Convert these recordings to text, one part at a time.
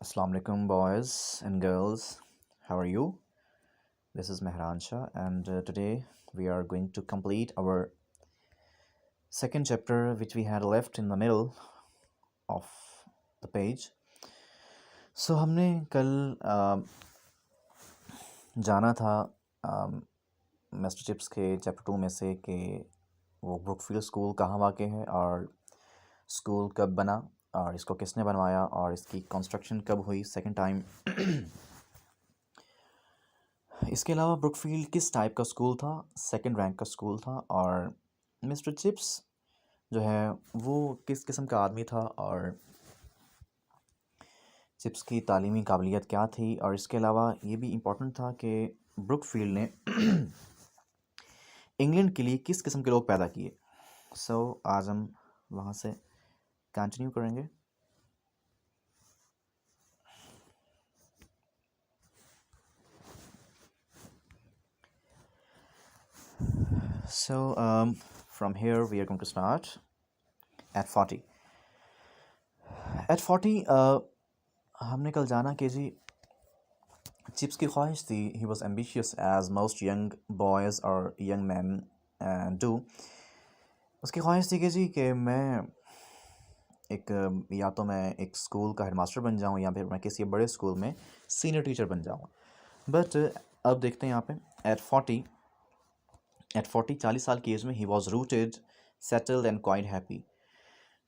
Assalamu alaikum, boys and girls. How are you? This is Mehran Shah, and today we are going to complete our second chapter, which we had left in the middle of the page. So हमने कल जाना था mister chips के chapter 2 में से कि वो Brookfield school कहाँ वाक़ है और स्कूल कब बना और इसको किसने बनवाया और इसकी कंस्ट्रक्शन कब हुई सेकंड टाइम। इसके अलावा ब्रुकफील्ड किस टाइप का स्कूल था, सेकंड रैंक का स्कूल था, और मिस्टर चिप्स जो है वो किस किस्म का आदमी था और चिप्स की तालीमी काबिलियत क्या थी। और इसके अलावा ये भी इम्पोर्टेंट था कि ब्रुकफील्ड ने इंग्लैंड के लिए किस किस्म के लोग पैदा किए। सो आज हम वहाँ से कंटिन्यू करेंगे। So from here we are going to start at 40. At 40 हमने कल जाना कि जी चिप्स की ख्वाहिश थी। He was ambitious as most young boys और यंग मैन डू। उसकी ख्वाहिश थी कि मैं या तो मैं एक स्कूल का हेडमास्टर बन जाऊं या फिर मैं किसी बड़े स्कूल में सीनियर टीचर बन जाऊं। बट अब देखते हैं यहाँ पे एट 40 साल की एज में he was rooted, settled and quite happy.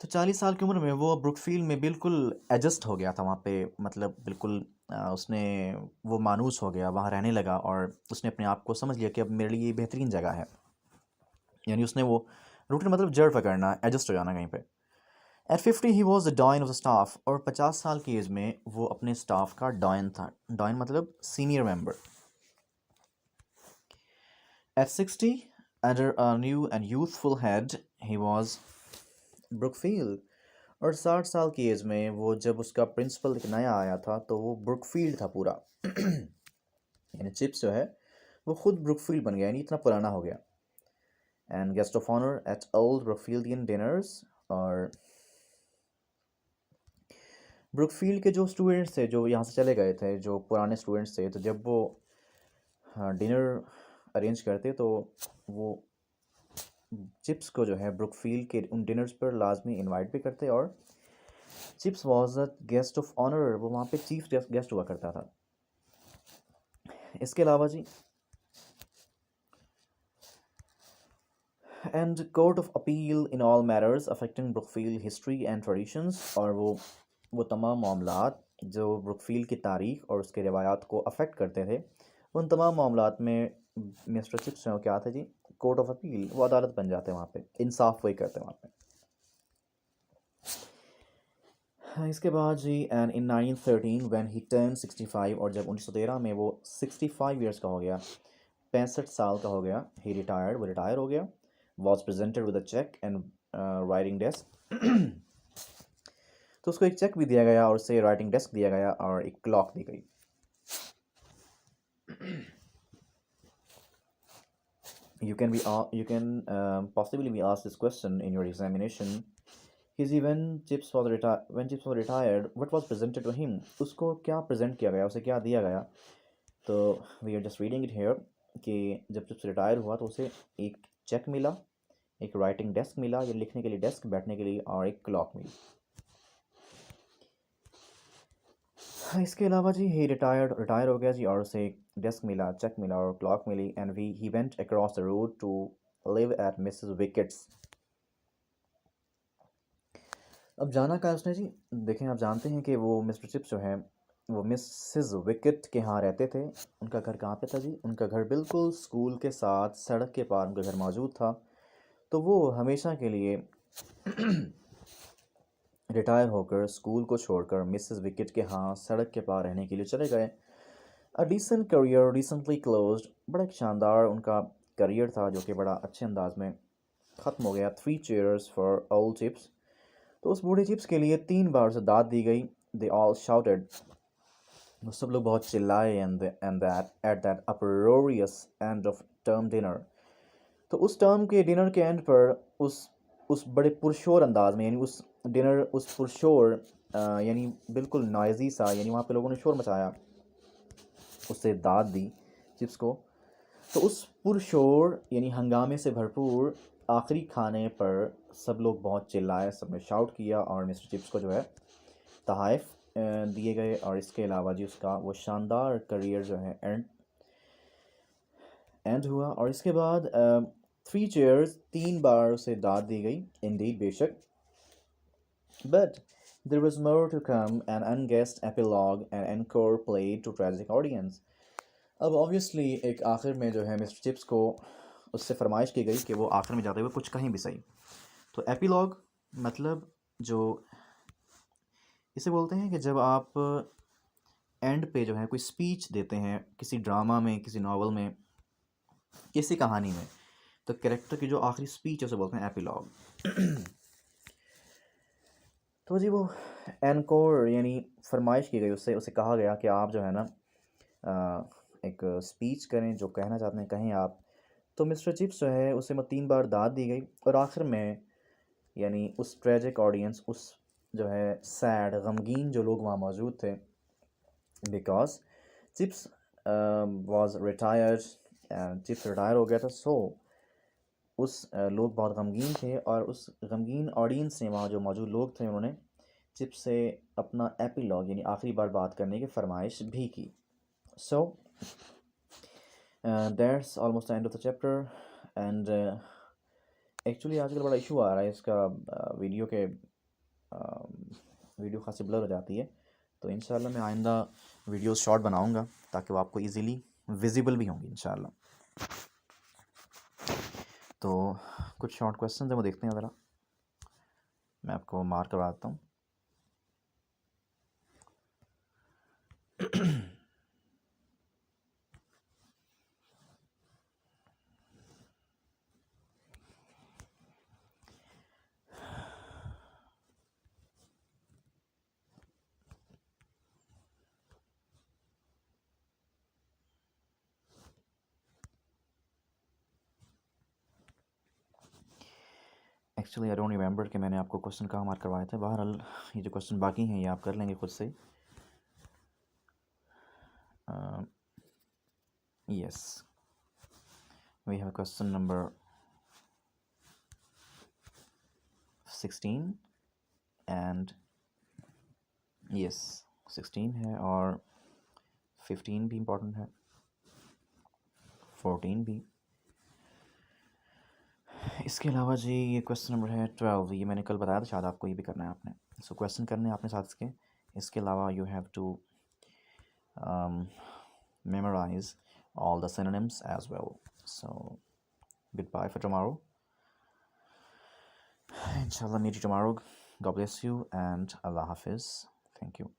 तो 40 साल की उम्र में वो ब्रुकफील्ड में बिल्कुल एडजस्ट हो गया था वहाँ पे, मतलब बिल्कुल उसने वो मानूस हो गया, वहाँ रहने लगा और उसने अपने आप को समझ लिया कि अब मेरे लिए ये बेहतरीन जगह है। यानी उसने वो रूटेड मतलब जड़ पकड़ना, एडजस्ट हो जाना कहीं पे। At 50 he was the doyen of the staff, और 50 साल की एज में वो अपने स्टाफ का डॉइन था। डॉइन मतलब senior member. At 60 under a new and youthful head he was Brookfield, और 60 साल की एज में वो जब उसका प्रिंसिपल एक नया आया था तो वो ब्रुकफील्ड था पूरा। यानी चिप्स जो है वो खुद ब्रुकफील्ड बन गया, यानी इतना पुराना हो गया। And guest of honour at old Brookfieldian dinners, और ब्रुकफील्ड के जो स्टूडेंट्स थे जो यहाँ से चले गए थे, जो पुराने स्टूडेंट्स थे, तो जब वो डिनर अरेंज करते तो वो चिप्स को जो है ब्रुकफील्ड के उन डिनर्स पर लाजमी इनवाइट भी करते, और Chips was a guest of honour, वो वहाँ पे चीफ गेस्ट हुआ करता था। इसके अलावा जी and court of appeal in all matters affecting Brookfield history and traditions, और वो तमाम मामलात जो ब्रुकफील्ड की तारीख और उसके रवायात को अफेक्ट करते थे, उन तमाम मामलात में मिस्टर चिप्स जो क्या थे जी, कोर्ट ऑफ अपील, वो अदालत बन जाते हैं वहाँ पे, इंसाफ वही करते हैं वहाँ पे। इसके बाद जी and in 1913 when he turn 65, और जब 1913 में वो 65 ईयर्स का हो गया, 65 साल का हो गया, ही रिटायर्ड, वो रिटायर हो गया। Was presented with a cheque and writing desk, तो उसको एक चेक भी दिया गया और उसे राइटिंग डेस्क दिया गया और एक क्लॉक दी गई। You can possibly be asked this question in your examination. When Chips was retired, what was presented to him? उसको क्या प्रेजेंट किया गया, उसे क्या दिया गया? तो we are just reading it here कि जब चिप्स रिटायर हुआ तो उसे एक चेक मिला, एक राइटिंग डेस्क मिला, ये लिखने के लिए डेस्क, बैठने के लिए, और एक क्लॉक मिली। इसके अलावा जी ही रिटायर हो गया जी, और उसे एक डेस्क मिला, चेक मिला और क्लॉक मिली। And he went across the road to live at Mrs Wickett's. अब जाना कहाँ उसने जी, देखें आप जानते हैं कि वो मिस्टर चिप्स जो है वो मिसेस विकेट के यहाँ रहते थे। उनका घर कहाँ पे था जी? उनका घर बिल्कुल स्कूल के साथ सड़क के पार उनका घर मौजूद था। तो वो हमेशा के लिए रिटायर होकर, स्कूल को छोड़कर मिसेस विकेट के यहाँ सड़क के पार रहने के लिए चले गए। A decent career recently closed, बड़ा एक शानदार उनका करियर था जो कि बड़ा अच्छे अंदाज में ख़त्म हो गया। 3 चेयर्स फॉर ओल्ड चिप्स, तो उस बूढ़े चिप्स के लिए 3 बार से दाद दी गई। दे ऑल शाउटेड, सब लोग बहुत चिल्लाए। And that at that uproarious end of term dinner, तो उस टर्म के डिनर के एंड पर उस बड़े पुरशोर अंदाज में, यानी उस पुरशोर यानी बिल्कुल नॉइज़ी सा, यानी वहाँ पे लोगों ने शोर मचाया, उससे दाद दी चिप्स को। तो उस पुरशोर यानी हंगामे से भरपूर आखिरी खाने पर सब लोग बहुत चिल्लाए, सब ने शाउट किया और मिस्टर चिप्स को जो है तोहफ़े दिए गए। और इसके अलावा जी उसका वो शानदार करियर जो है एंड हुआ। और इसके बाद 3 चेयर्स 3 बार उसे दाद दी गई, इंडीड, बेशक। But there was more to come, an unguessed epilogue and encore played to tragic audience. अब ऑब्वियसली एक आखिर में जो है मिस्टर चिप्स को उससे फरमाइश की गई कि वो आखिर में जाते हुए कुछ कहीं भी सही। तो एपिलॉग मतलब जो इसे बोलते हैं कि जब आप एंड पे जो है कोई स्पीच देते हैं किसी ड्रामा में, किसी नावल में, किसी कहानी में, तो कैरेक्टर की जो आखिरी स्पीच है उसे बोलते हैं एपिलॉग। तो जी वो एनकोर यानी फरमाइश की गई उससे, उसे कहा गया कि आप जो है ना एक स्पीच करें, जो कहना चाहते हैं कहें आप। तो मिस्टर चिप्स जो है उसे 3 बार दाद दी गई और आखिर में यानी उस ट्रेजिक ऑडियंस, उस जो है सैड गमगीन जो लोग वहाँ मौजूद थे, because chips was retired, chips retire हो गया था। सो उस लोग बहुत गमगीन थे और उस गमगीन ऑडियंस ने, वहाँ जो मौजूद लोग थे, उन्होंने चिप्स से अपना एपिलॉग यानी आखिरी बार बात करने की फरमाइश भी की। So that's almost the end of the chapter. And actually आजकल बड़ा इशू आ रहा है इसका, वीडियो खासी ब्लर हो जाती है। तो इंशाल्लाह मैं आइंदा वीडियोस शॉर्ट बनाऊंगा ताकि वो आपको इजीली विजिबल भी होंगी इंशाल्लाह। तो कुछ शॉर्ट क्वेश्चन है वो देखते हैं ज़रा, मैं आपको मार्क करवाता हूँ। एक्चुअली आई डोंट रिमेंबर कि मैंने आपको क्वेश्चन कहाँ मार्क करवाए थे। बहरहाल ये जो क्वेश्चन बाकी हैं ये आप कर लेंगे खुद से। Yes, we have question number 16 and yes 16 है और 15 भी इम्पोर्टेंट है, 14 भी। इसके अलावा जी ये क्वेश्चन नंबर है 12, ये मैंने कल बताया था, शायद आपको ये भी करना है आपने। सो क्वेश्चन करने हैं आपने साथ इसके। इसके अलावा you have to memorize all the synonyms as well. So goodbye for tomorrow. Inshallah, meet you tomorrow. God bless you and Allah Hafiz. Thank you.